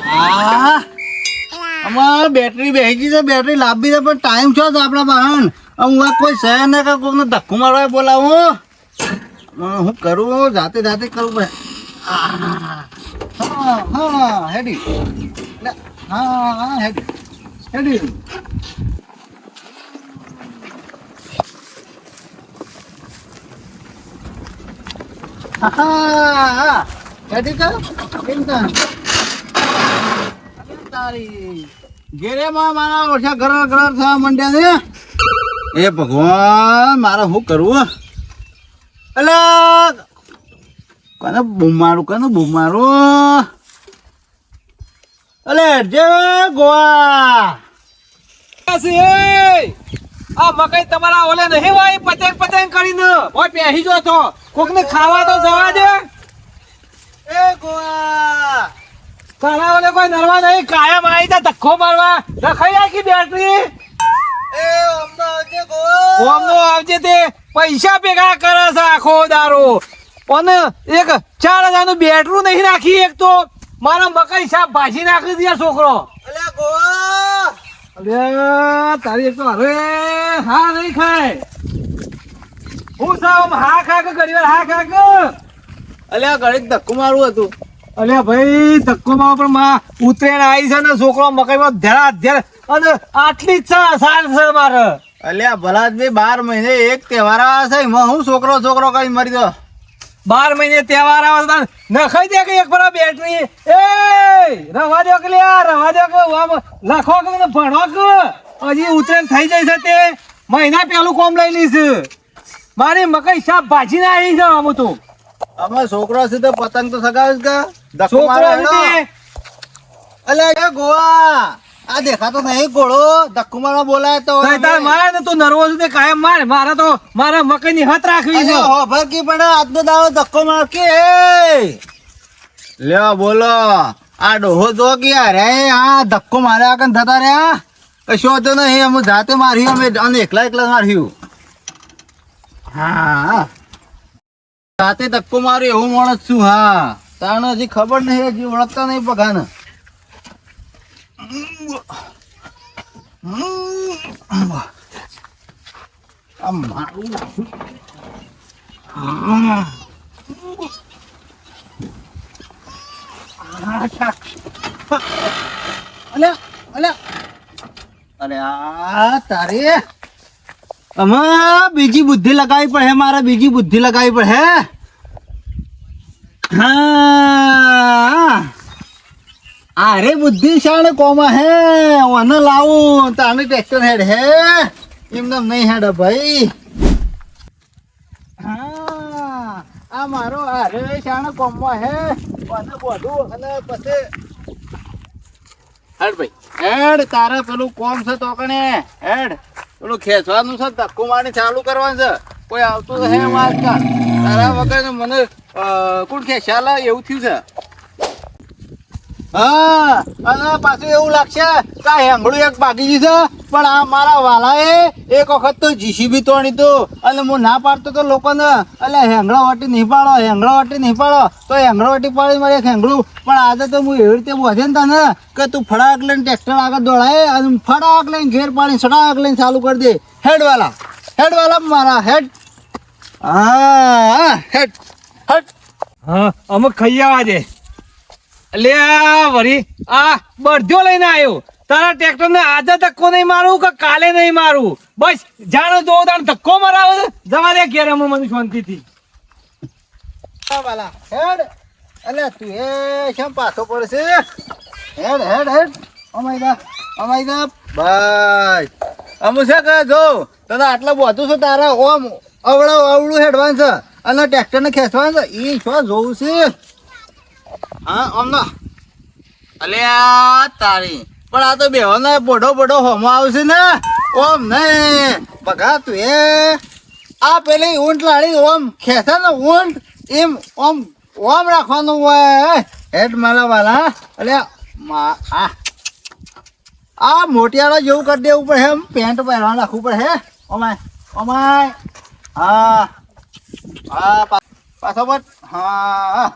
આ અમાર બેટરી બેહી ગઈ છે, બેટરી લાંબી છે પણ ટાઈમ છો જ આપણા બહાન. હું કોઈ શહેર ને કે કોઈને ધક્કો મારવા બોલાવું. હું કરું જાતે જાતે કરું પડે. હા હેડી, હા હેડી હેડી. હા હેડી કર કેમ તારી ઘેરે મારા ઓછા ઘર ઘર થવા માંડ્યા છે. એ ભગવાન મારે શું કરવું? એટલે કને બૂમ મારું અલે જે ગોવા આ મકઈ તમારા ઓલે નહીં હોય પતંગ પતંગ કરીને ઓય પેહી જો તો કોક ને ખાવા તો જવા દે. એ ગોવા તારા ઓલે કોઈ નરવા નહીં, કાયમ આવી તા ધક્કો મારવા રખાઈ આખી બેટરી. એ અમનો જે ગોવા ઓમનો આવજે તે પૈસા ભેગા કરે છે આખો દારો. અને એક 4000 નું બેટરું નહીં નાખી, એક તો મારા મકઈ સાપ ભાજી નાખી દે છોકરો. અલે ગોવા અરે તારી એક તો હવે હા નહીં ખાય. હું સાવ હા ખા કે ઘણી વાર હા ખા કે. અલ્યા ઘડીક ધક્કો મારવું હતું. અલ્યા ભાઈ ધક્કો માં પણ માં ઉતરેણ આવી છે ને છોકરો મકઈમાં ધ્યાન ધ્યાન અને આટલી જ સાર છે મારે. અલ્યા ભલાદભાઈ 12 મહિને એક તહેવાર આવે છે, એમાં હું છોકરો કઈ મરી દો. 12 મહિને તહેવાર આવે નખાઈ દે કે એક પર બેટરી. એ રવા દો કે રવા દો કે લખો કે ભણો કે હજી ઉતરેણ થઈ જાય છે તે મહિના પેલું કોમ લઈ લઈશ. મારી મકઈ સાપ ભાજી ના આવી છે આમ તો. અમે છોકરો છે તો પતંગ તો સગાવીશ કે ધક્કો છોકરો મારે નથી. અલ્યા એ ગોવા આ દેખાતો નહીં ઘોડો, ધક્કો મારવા બોલાય તો તાર મારે ને તું નર્વસ છે કાયમ મારે. મારે તો મારા મકઈ ની હત રાખવી છે. હોભર કી પણ આજનો દાડો ધક્કો માર કે લ્યો બોલો. આ ડોહો જો કે અરે આ ધક્કો માર્યા કન થતા રહ્યા કશો તો નહીં. અમે જાતે માર્યું, અમે અને એકલા માર્યું. હા જાતે ધક્કો માર્યો એવું માણસ છું. હા તાણે હજી ખબર નહીં, હજી ઓળખતા નહીં પગાને. આ મારું અરે આ તારે અમે બીજી બુદ્ધિ લગાવી પડે, મારે બીજી બુદ્ધિ લગાવી પડે. હા અરે બુદ્ધિ શાણે કોમાં હે ઓને લાવું તાને ટ્રેક્ટર હેડ હે એમને નહીં હેડ ભાઈ. હા આ મારો અરે શાણે કોમમાં હે ઓને બોધું અને પછી હેડ ભાઈ હેડ. તારે પેલું કોમ છે તો કણે હેડ, પેલું ખેંચવાનું છે, ધક્કો મારી ચાલુ કરવાનું છે. કોઈ આવતું હે મારકા તારા વગર મને કોણ ખેંચાલે એવું થયું છે. હા અને પાછું એવું લાગશે કે હેંગડું એક બાકી ગયું છે, પણ આ મારા વાલાએ એક વખત તો જીસીબી તોડી હતું અને હું ના પાડતો તો લોકોને એટલે હેંગડા વાટી નહીં પાડો તો હેંગડા વાટી પાડી મારે એક હેંગડું. પણ આજે તો હું એવી રીતે બોધે ને તને કે તું ફડાક લઈને ટ્રેક્ટર આગળ દોડાય અને ફડાક લઈને ઘેર પાડી સડાક લઈને ચાલુ કરી દે. હેડવાલા મારા હેડ. હા હેડ હેડ. હા અમુક ખાઈ આવવા દે. લે વરી આ બળધ્યો લઈને આવ્યો. તારા ટ્રેક્ટર ને આજે ધક્કો નહીં મારું કે કાલે નહીં મારું, બસ જાણો જો તાર ધક્કો મરાવે જવા દે ઘેર. હું મને શાંતિથી વાલા હેડ. અલ્યા તું એ કેમ પાછો પડશે? હેડ અમાઈ દા ભાઈ. અમુ છે કે જો તને આટલા બધું છે તારા ઓમ અવળું હેડવાનું છે અને ટ્રેક્ટર ને ખેંચવાનું છે. એ શું જોવું છે? હા અમના અલ્યા તારી પણ આ તો બેહોને બોડો હોમો આવશે ને ઓમ નહીં બગા. તું એ આ પેલી ઊંટ લાડી ઓમ ખેંચે ને ઊંટ એમ ઓમ રાખવાનું હોય. હેડ મારા વાલા. અલ્યા આ મોટિયાળા જેવું કરી દેવું પડે એમ, પેન્ટ પહેરવાનું રાખવું પડે હે. અમાય હા પાછો બટ હા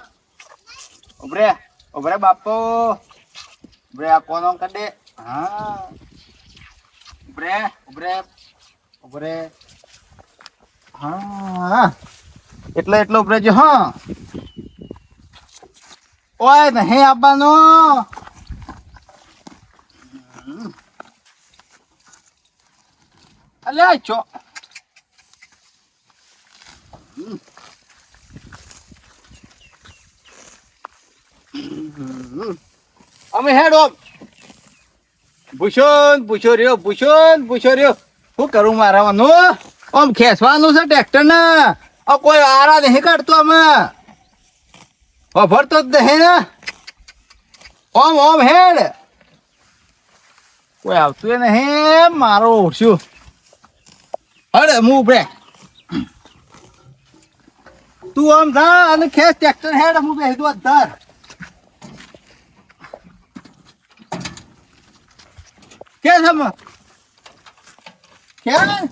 ઉભરે બાપો. ઉભરે આ કોનો કાઢે હા ઉભરે હા એટલો ઉભરે જો હા ઓય નહીં આવવાનો અલ્યા ચો અમે હેડો પૂછો રહ્યો શું કરું મારાવાનું આમ ખેંચવાનું છે ટ્રેક્ટર ને કોઈ આરા નહીં કાઢતો અમે ભરતો જ નહીં ને ઓમ હેડ કોઈ આવતું નહીં મારો ઓછું હડ હું બે તું આમ થા અને ખેંચ ટ્રેક્ટર હેડ હું બે દો ધર ખેંચ હમ ખેંચ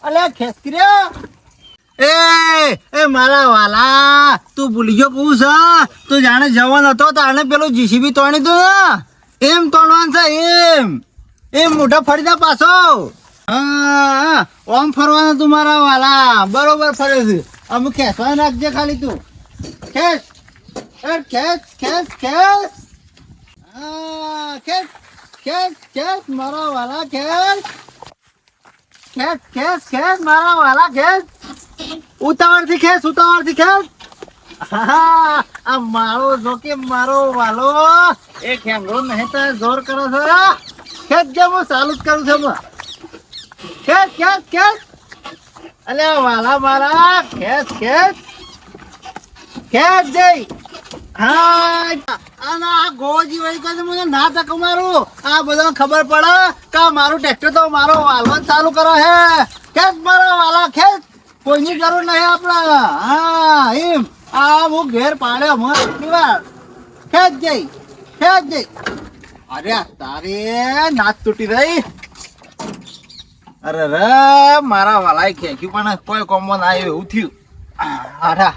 અલ્યા ખેંચ કર્યા એ મારા વાલા તું ભૂલી ગયો કહું છે તું જાણે જવાન હતો તાણે પેલું જીસીબી તોડી તું ને એમ તોડવાનું છે એમ મોઢા ફરી જા પાછો હા ઓમ ફરવાનું તું મારા વાલા બરોબર ફરે છે અમુક ખેંચવા નાખજે ખાલી તું ખેંચ હા ખેંચ મારા વાલા ખેંચ મારા વાલા ખેંચ ઉતાવળથી ખેંચ આ મારો જોકે મારો વાલો એ ખેંગરો નહીં તો જોર કરો છો ખેંચ જે હું ચાલુ જ કરું છું ખેંચ અલ્યા વાલા મારા ખેંચ જઈ હા આ ગોજી વળી કહે મને ના તક મારું આ બધા ખબર પડે કે મારું ટ્રેક્ટર તો મારો વાલવા ચાલુ કરો હે ખેંચ મારા વાલા ખેંચ કોઈની જરૂર નહીં આપણે હા એમ આ હું ઘેર પાડ્યો મને એટલી વાર ખેંચ જઈ અરે તારે નાચ તૂટી રહી અરે રે મારા વાલાએ ખેંચ્યું પણ કોઈ કોમો ના આવ્યું એવું થયું આઠા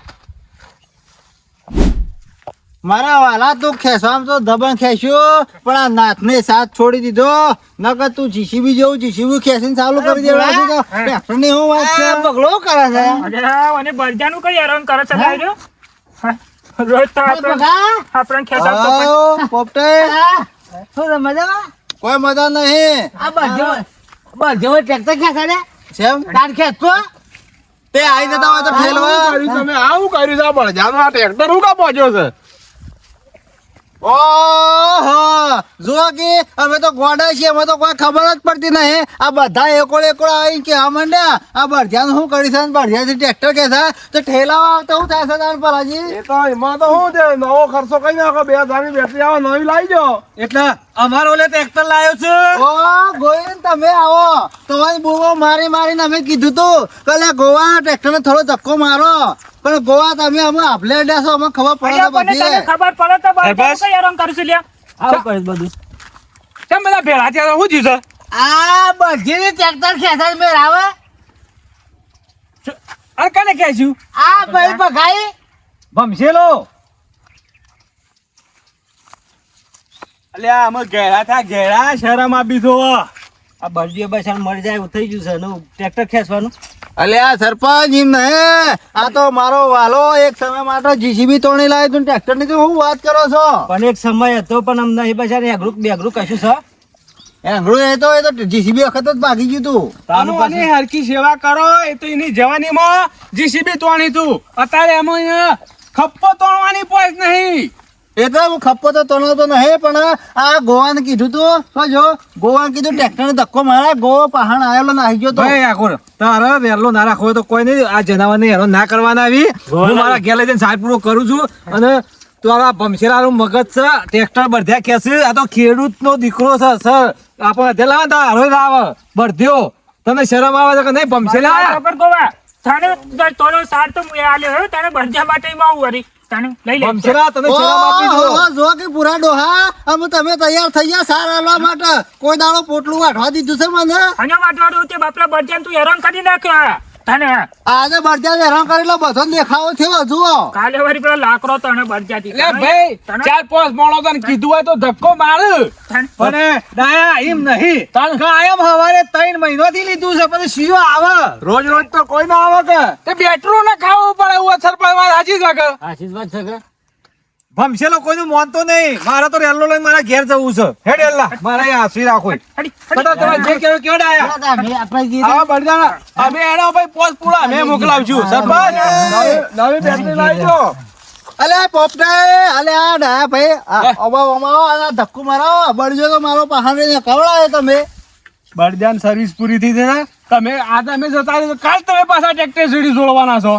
મારા વાલા તું ખેંચવામાં તો દબણ ખેંચ્યું પણ આ નાથને સાથ છોડી દીધો નકર તું જીસીબી જેવું જીસીબી ખેંચીને ચાલુ કરી દેવાનું તો ટ્રેક્ટરની હું વાત છે બગલો કરે છે અને બળજાનું કઈ હેરાન કરે છે ભાઈ રોજ તો આપણે ખેંચાવતો પોપટે શું મજામાં કોઈ મજા નહીં આ બળજો ટ્રેક્ટર ખેંચાડે સેમ તાર ખેંચતો તે આવી જતા હોય તો ઠેલવા તમે આવું કર્યું છે બળજાનું આ ટ્રેક્ટર હું કા પહોંચ્યો છે ઓહો જો કે અમે તો ગોડા છીએ અમે તો કોઈ ખબર જ પડતી નહીં આ બધા એકોડ આવી કે માંડ્યા આ બળજાનું શું કરી છે બળજાથી ટ્રેક્ટર કે છે તો ઠેલાવા આવતા શું થાય છે તાર પરાજી એ તો એમાં તો શું છે નવો ખર્ચો કઈ નાખો 2000 ની બેટરી આવે નવી લાવી જો એટલે અમારો ઓલે ટ્રેક્ટર લાવ્યો છે ઓ ગોવિંદ તમે આવો તમારી બુવો મારીને અમે કીધું તું કે લે ગોવા ટ્રેક્ટરને થોડો ધક્કો મારો પણ ગોવા તમે અમે આપલે દેશો અમે ખબર પડે બધી ખબર પડે તો બળજાનું કઈ હેરાન કરશું લ્યા આવું કરીશ બધું કેમ બધા ભેળા થયા શું થયું છે આ બળજીની ટ્રેક્ટર ખેંચાય મેં આવે આ કને કહેશું આ ભાઈ ભગાઈ ભમશેલો અલ્યા અમે ઘેરા શરમ આપી દો આ બળજીઓ બસ મળી જાય એવું થઈ ગયું છે એનું ટ્રેક્ટર ખેંચવાનું અલ્યા સરપંચ એમ નહીં આ તો મારો વાલો એક સમય માટે જીસીબી તોડી લાવ્યો તું ટ્રેક્ટર ની તો હું વાત કરો છો પણ એક સમય હતો પણ અમને એ બજાર એગ્રુપ બેગ્રુપ કશું છે એંગડું એ તો જીસીબી વખત જ ભાગી ગયું તું તાનું આની હરકી સેવા કરો એ તો એની જવાનીમાં જીસીબી તોણી તું અત્યારે એમાં ખપ્પો તોડવાની પોઈસ નહીં એ તો હું ખપ્પો તો તોડતો નહીં પણ આ ગોવાને કીધું તું શું જો ગોવાને કીધું ટ્રેક્ટર ને ધક્કો મારા ગોવા પહાણ આવેલો નાહી ગયો તો ભાઈ આખો તારા વેલો ના રાખવો તો કોઈ નહીં આ જનાવરને હેરો ના કરવાના આવી હું મારા ઘેર લઈ જઈને સાહેબ પૂરો કરું છું અને તારા ભમશેરાનું મગજ છે ટ્રેક્ટર બળધ્યા ખેંચે આ તો ખેડૂતનો દીકરો છે સર આપણે અધે લાવે તા હરોય લાવે બળધ્યો તને શરમ આવે છે કે નહીં ભમશેલા ખબર ગોવા તને થોડો સાર તો મુએ આલ્યો હે તને બળજા માટે માં આવું વરી તને લઈ લે ભમશેલા તને શરમ આપી દો ઓહો, જો કે પૂરા ડોહા અમે તમે તૈયાર થઈ ગયા સાર આલવા માટે કોઈ દાડો પોટલું વાઢવા દીધું છે મને અને વાટવાડું તે બાપરા બળજાને તું હેરાન કરી નાખ્યો તને આજે બળજા હેરાન કરેલો બધો દેખાવો થયો જુઓ. કાલે વળી પેલો લાકડો તને બળજાતી લે ભાઈ તને- 4-5 માણો તને કીધું હોય તો ધક્કો માર તને- પણ ડાયા એમ નહીં તાણ. કાયમ હવારે 3 મહિનોથી લીધું છે પછી શિયો આવે રોજ રોજ તો કોઈ ના આવે કે તે બેટરું ને ખાવું પડે એવું સરપંચ વાત સાચી છે કે ભમશેલો કોઈનું માનતો નહીં મારે તો રેલો લઈને મારા ઘેર જવું છે હેડ એલા મારા અહીં હાંસવી રાખો હડી, હડી. બધા તમે જે કેવો કેવો ડાયા આવા બળદાના અમે એનો ભાઈ પોસ પૂરા અમે મોકલાવશું સરપંચ નવી બેટરી લાવજો. અલે પોપટાએ અલે આ ડાયા ભાઈ આ ધક્કો મારો બળજો તો મારો પહાડે ને કવડાવે તમે. બળદાન સર્વિસ પૂરી થઈ છે ને તમે આ તમે જતા રહ્યો કાલ તમે પાછા ટ્રેક્ટર સીડી જોડવાના છો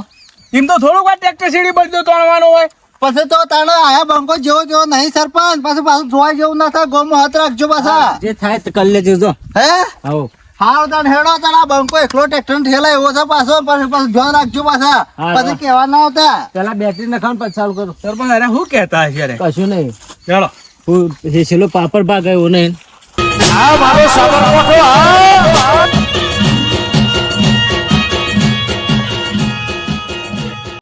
એમ તો થોડુંક વાર ટ્રેક્ટર સીડી બળદો તોડવાનો હોય. પછી તો તાણે આયા બંકો જેવો જેવો નહીં સરપંચ પાછું પાછું જોવા જેવું ના થાય ગોમમાં હાથ રાખજો પાછા જે થાય તે કરી લેજો જો હે આવો હાવ તાણ હેડો તાણ આ બંકો એકલો ટ્રેક્ટર ઠેલા એવો છે પાછો પાછું ધ્યાન રાખજો પાછા હા, પછી કેવા ના આવતા. પેલા બેટરી નખાવ પછી ચાલુ કરો સરપંચ અરે શું કહેતા હશે રે કશું નહીં ચાલો હું હેસેલો પાપડ ભાગ આવ્યો નહીં આ મારો સાબરકોઠો આ